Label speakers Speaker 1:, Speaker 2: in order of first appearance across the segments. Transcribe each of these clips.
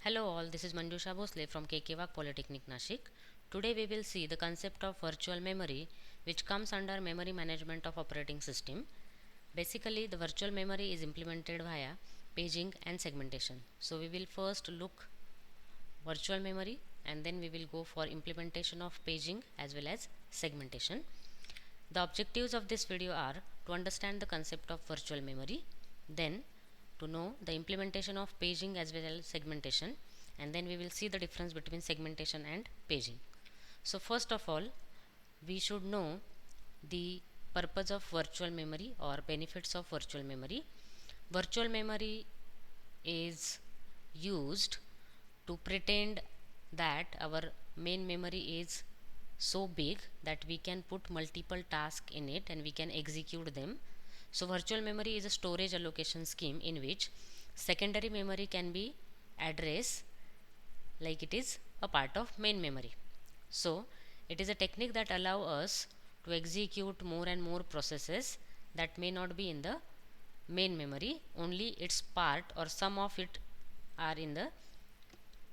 Speaker 1: Hello all, this is Manjusha Bhosle from KK Wag Polytechnic Nashik. Today we will see the concept of virtual memory which comes under memory management of operating system. Basically the virtual memory is implemented via paging and segmentation. So we will first look virtual memory and then we will go for implementation of paging as well as segmentation. The objectives of this video are to understand the concept of virtual memory, then to know the implementation of paging as well as segmentation, and then we will see the difference between segmentation and paging. So first of all, we should know the purpose of virtual memory or benefits of virtual memory. Virtual memory is used to pretend that our main memory is so big that we can put multiple tasks in it and we can execute them. So virtual memory is a storage allocation scheme in which secondary memory can be addressed like it is a part of main memory. So it is a technique that allow us to execute more and more processes that may not be in the main memory, only its part or some of it are in the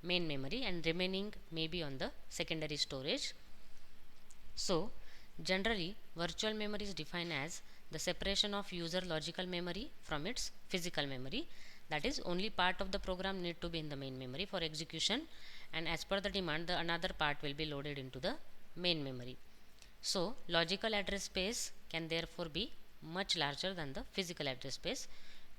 Speaker 1: main memory and remaining may be on the secondary storage. So generally virtual memory is defined as the separation of user logical memory from its physical memory, that is only part of the program need to be in the main memory for execution, and as per the demand the another part will be loaded into the main memory. So logical address space can therefore be much larger than the physical address space,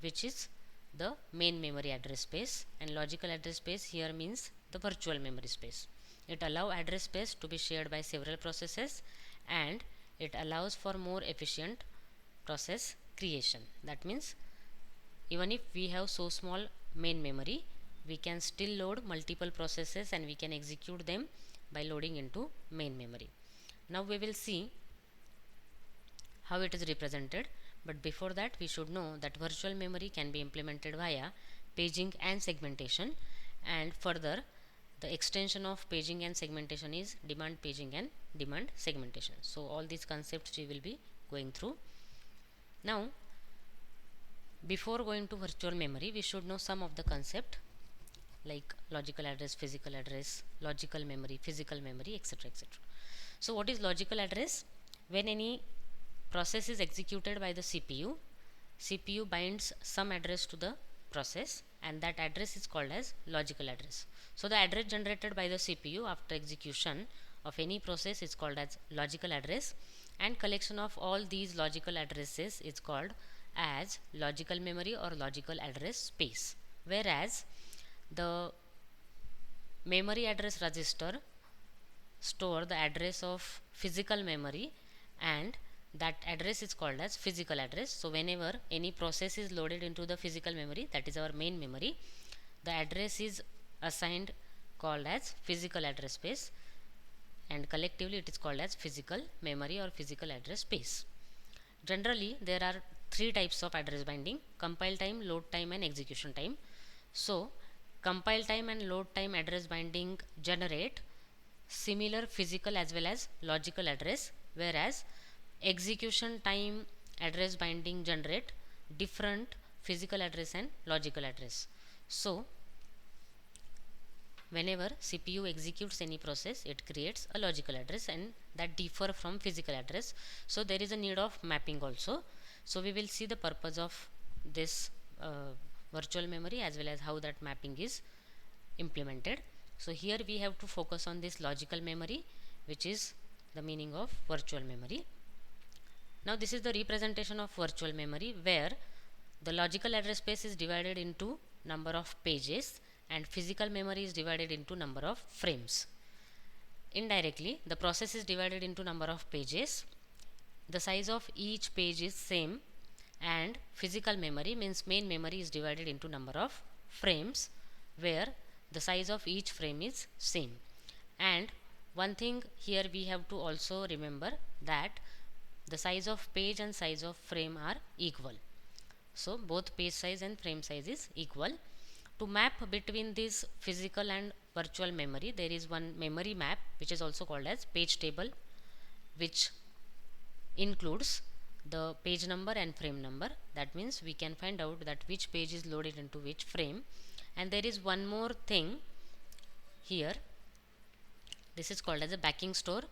Speaker 1: which is the main memory address space, and logical address space here means the virtual memory space. It allows address space to be shared by several processes and it allows for more efficient process creation. That means even if we have so small main memory, we can still load multiple processes and we can execute them by loading into main memory. Now we will see how it is represented, but before that we should know that virtual memory can be implemented via paging and segmentation, and further the extension of paging and segmentation is demand paging and demand segmentation. So all these concepts we will be going through. Now before going to virtual memory, we should know some of the concept like logical address, physical address, logical memory, physical memory, etc., etc. So what is logical address? When any process is executed by the CPU binds some address to the process and that address is called as logical address. So the address generated by the CPU after execution of any process is called as logical address, and collection of all these logical addresses is called as logical memory or logical address space. Whereas the memory address register store the address of physical memory and that address is called as physical address. So whenever any process is loaded into the physical memory, that is our main memory, the address is assigned called as physical address space, and collectively it is called as physical memory or physical address space. Generally there are three types of address binding: compile time, load time and execution time. So compile time and load time address binding generate similar physical as well as logical address, whereas execution time address binding generate different physical address and logical address. So whenever CPU executes any process, it creates a logical address and that differ from physical address. So there is a need of mapping also. So we will see the purpose of this virtual memory as well as how that mapping is implemented. So here we have to focus on this logical memory, which is the meaning of virtual memory. Now this is the representation of virtual memory, where the logical address space is divided into number of pages and physical memory is divided into number of frames. Indirectly the process is divided into number of pages. The size of each page is same, and physical memory means main memory is divided into number of frames where the size of each frame is same. And one thing here we have to also remember that the size of page and size of frame are equal. So both page size and frame size is equal. To map between this physical and virtual memory, there is one memory map which is also called as page table, which includes the page number and frame number. That means we can find out that which page is loaded into which frame, And there is one more thing here. This is called as a backing store,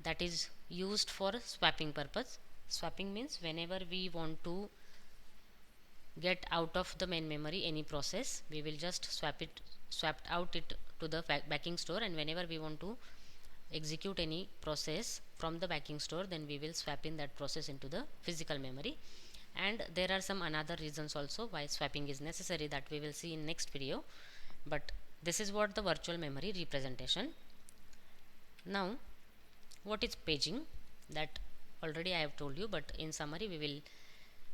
Speaker 1: that is used for swapping purpose. Swapping means whenever we want to get out of the main memory any process, we will just swap out it to the backing store, and whenever we want to execute any process from the backing store, then we will swap in that process into the physical memory. And there are some another reasons also why swapping is necessary, that we will see in next video. But this is what the virtual memory representation. Now what is paging, that already I have told you, but in summary we will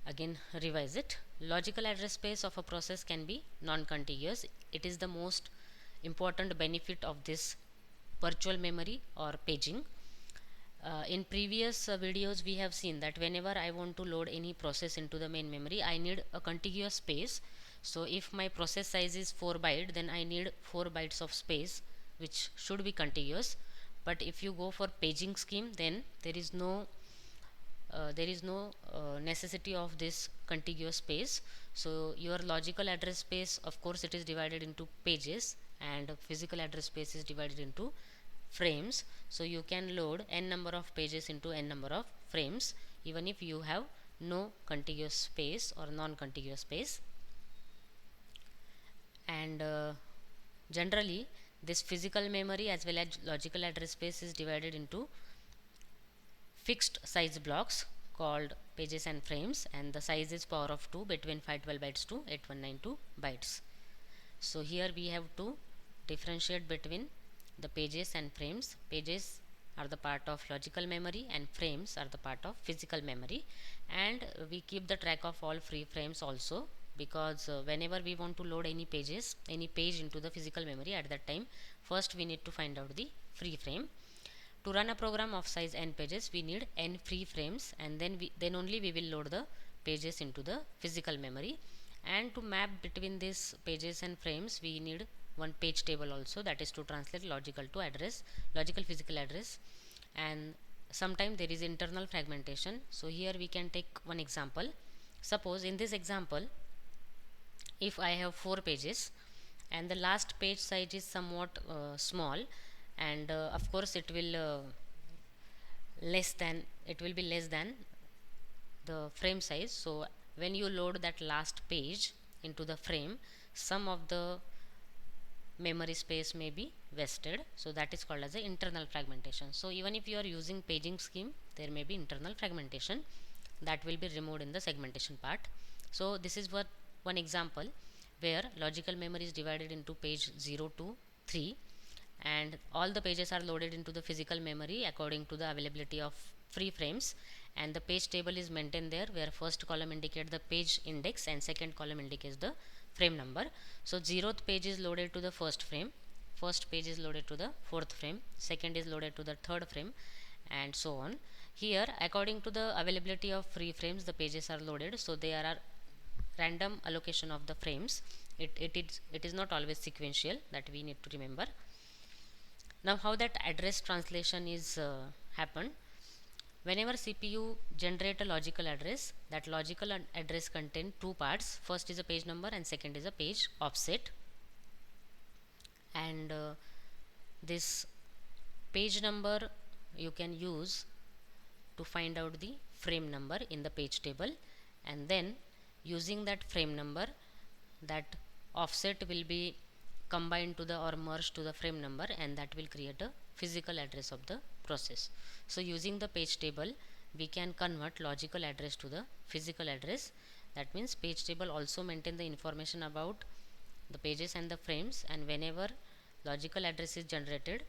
Speaker 1: again revise it. Logical address space of a process can be non-contiguous. It is the most important benefit of this virtual memory or paging. In previous videos we have seen that whenever I want to load any process into the main memory, I need a contiguous space. So if my process size is 4 byte, then I need 4 bytes of space which should be contiguous. But if you go for paging scheme, then there is no necessity of this contiguous space. So your logical address space, of course, it is divided into pages, and physical address space is divided into frames. So you can load n number of pages into n number of frames, even if you have no contiguous space or non-contiguous space. And generally this physical memory as well as logical address space is divided into fixed size blocks called pages and frames, and the size is power of 2 between 512 bytes to 8192 bytes. So here we have to differentiate between the pages and frames. Pages are the part of logical memory and frames are the part of physical memory, and we keep the track of all free frames also, because whenever we want to load any page into the physical memory, at that time first we need to find out the free frame. To run a program of size n pages, we need n free frames, and then only we will load the pages into the physical memory. And to map between these pages and frames, we need one page table also, that is to translate logical to address, logical physical address. And sometimes there is internal fragmentation. So here we can take one example. Suppose in this example, if I have 4 pages and the last page size is somewhat small, and of course it will be less than the frame size. So when you load that last page into the frame, some of the memory space may be wasted. So that is called as a internal fragmentation. So even if you are using paging scheme, there may be internal fragmentation that will be removed in the segmentation part. So this is what one example where logical memory is divided into page 0 to 3, and all the pages are loaded into the physical memory according to the availability of free frames, and the page table is maintained there, where first column indicates the page index and second column indicates the frame number. So 0th page is loaded to the first frame, first page is loaded to the 4th frame, second is loaded to the 3rd frame, and so on. Here according to the availability of free frames, the pages are loaded, so there are random allocation of the frames. It is not always sequential, that we need to remember. Now how that address translation is happened. Whenever CPU generate a logical address, that logical address contain two parts. First is a page number and second is a page offset. And this page number you can use to find out the frame number in the page table, and then using that frame number, that offset will be combined to the or merged to the frame number, and that will create a physical address of the process. So using the page table, we can convert logical address to the physical address. That means page table also maintain the information about the pages and the frames, and whenever logical address is generated,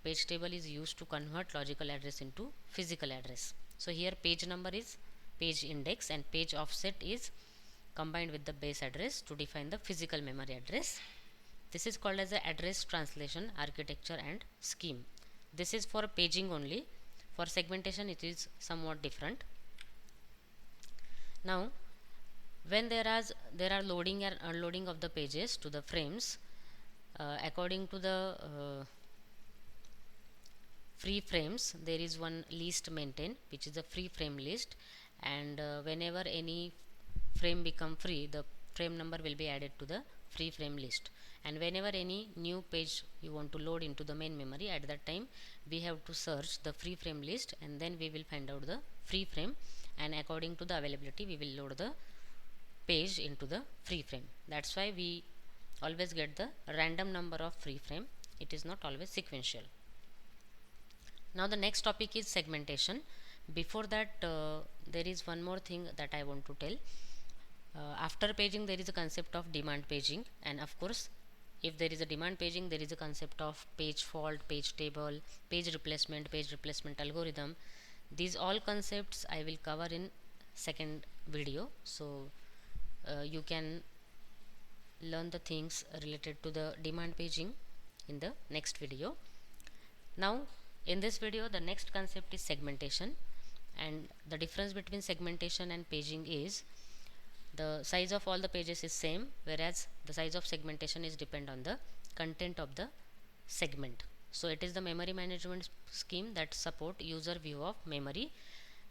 Speaker 1: page table is used to convert logical address into physical address. So here page number is page index and page offset is combined with the base address to define the physical memory address. This is called as the address translation architecture and scheme. This is for paging only. For segmentation it is somewhat different. Now when there are loading and unloading of the pages to the frames, according to the free frames, there is one list maintained, which is the free frame list, and whenever any frame become free, the frame number will be added to the free frame list, and whenever any new page you want to load into the main memory, at that time we have to search the free frame list, and then we will find out the free frame, and according to the availability we will load the page into the free frame. That's why we always get the random number of free frame. It is not always sequential. Now the next topic is segmentation. Before that, there is one more thing that I want to tell. After paging, there is a concept of demand paging, and of course, if there is a demand paging, there is a concept of page fault, page table, page replacement algorithm. These all concepts I will cover in second video, so you can learn the things related to the demand paging in the next video. Now in this video, the next concept is segmentation, and the difference between segmentation and paging is the size of all the pages is same, whereas the size of segmentation is depend on the content of the segment. So it is the memory management scheme that support user view of memory.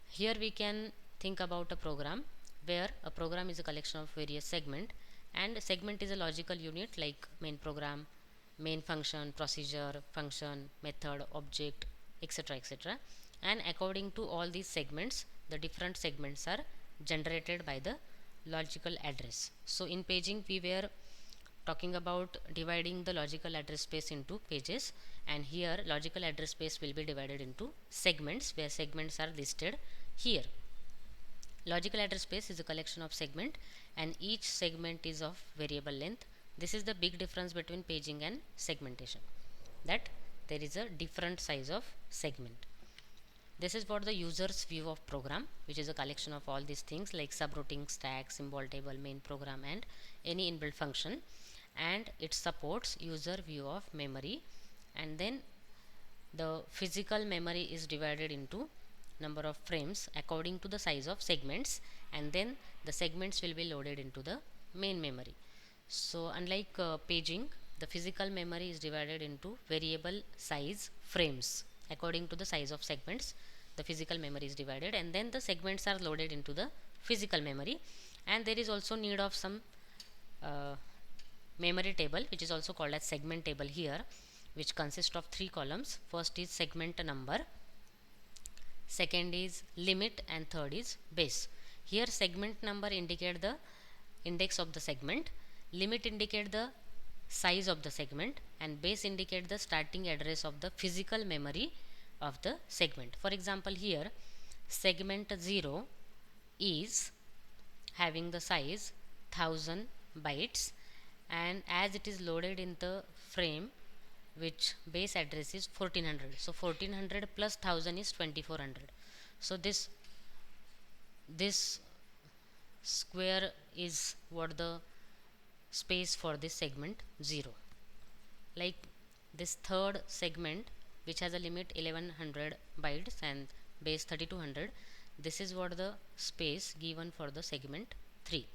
Speaker 1: Here we can think about a program, where a program is a collection of various segment, and a segment is a logical unit like main program, main function, procedure, function, method, object, etc, etc. And according to all these segments, the different segments are generated by the logical address. So in paging we were talking about dividing the logical address space into pages, and here logical address space will be divided into segments, where segments are listed here. Logical address space is a collection of segment, and each segment is of variable length. This is the big difference between paging and segmentation, that there is a different size of segment. This is for the user's view of program, which is a collection of all these things like subrouting, stack, symbol table, main program, and any inbuilt function, and it supports user view of memory. And then the physical memory is divided into number of frames according to the size of segments, and then the segments will be loaded into the main memory. So unlike paging, the physical memory is divided into variable size frames. According to the size of segments, the physical memory is divided, and then the segments are loaded into the physical memory. And there is also need of some memory table, which is also called as segment table here, which consists of 3 columns. First is segment number, second is limit, and third is base. Here segment number indicate the index of the segment, limit indicate the size of the segment, and base indicate the starting address of the physical memory of the segment. For example, here segment 0 is having the size 1000 bytes, and as it is loaded in the frame which base address is 1400, so 1400 plus 1000 is 2400. So this square is what the space for this segment 0. Like this third segment, which has a limit 1100 bytes and base 3200, this is what the space given for the segment 3.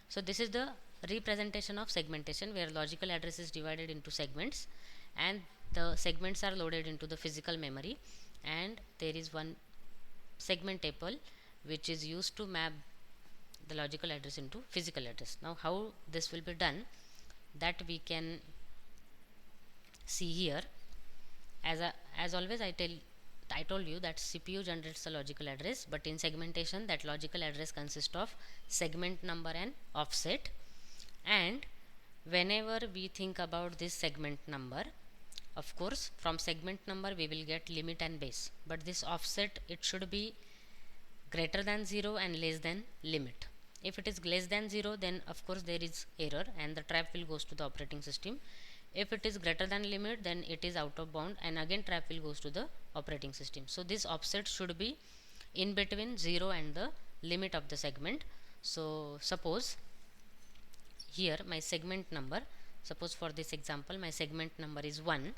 Speaker 1: So this is the representation of segmentation, where logical address is divided into segments, and the segments are loaded into the physical memory, and there is one segment table which is used to map the logical address into physical address. Now how this will be done, that we can see here. As always, I told you that CPU generates the logical address, but in segmentation that logical address consists of segment number and offset. And whenever we think about this segment number, of course from segment number we will get limit and base, but this offset, it should be greater than 0 and less than limit. If it is less than 0, then of course there is error and the trap will goes to the operating system. If it is greater than limit, then it is out of bound, and again trap will goes to the operating system. So this offset should be in between 0 and the limit of the segment. So suppose here my segment number, suppose for this example my segment number is 1,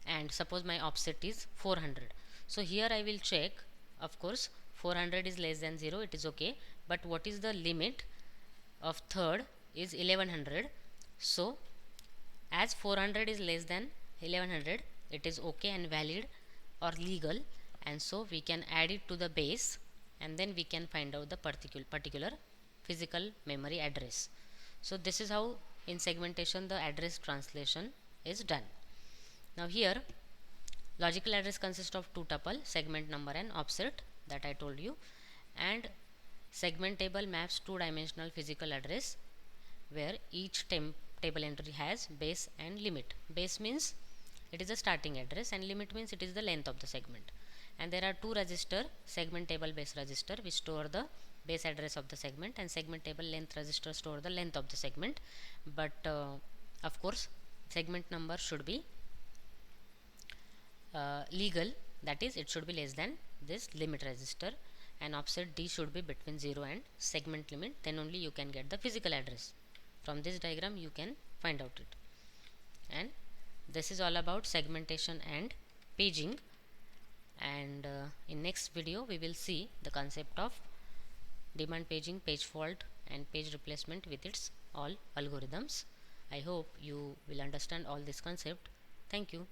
Speaker 1: and suppose my offset is 400. So here I will check, of course 400 is less than 0, it is okay, but what is the limit of third is 1100. So as 400 is less than 1100, it is okay and valid or legal, and so we can add it to the base, and then we can find out the particular physical memory address. So this is how in segmentation the address translation is done. Now here logical address consists of two tuple, segment number and offset, that I told you, and segment table maps two-dimensional physical address where each table entry has base and limit. Base means it is a starting address and limit means it is the length of the segment. And there are two register, segment table base register, which store the base address of the segment, and segment table length register store the length of the segment. But of course segment number should be legal, that is it should be less than this limit register, and offset D should be between 0 and segment limit, then only you can get the physical address. From this diagram you can find out it. And this is all about segmentation and paging, and in next video we will see the concept of demand paging, page fault and page replacement with its all algorithms. I hope you will understand all this concept. Thank you.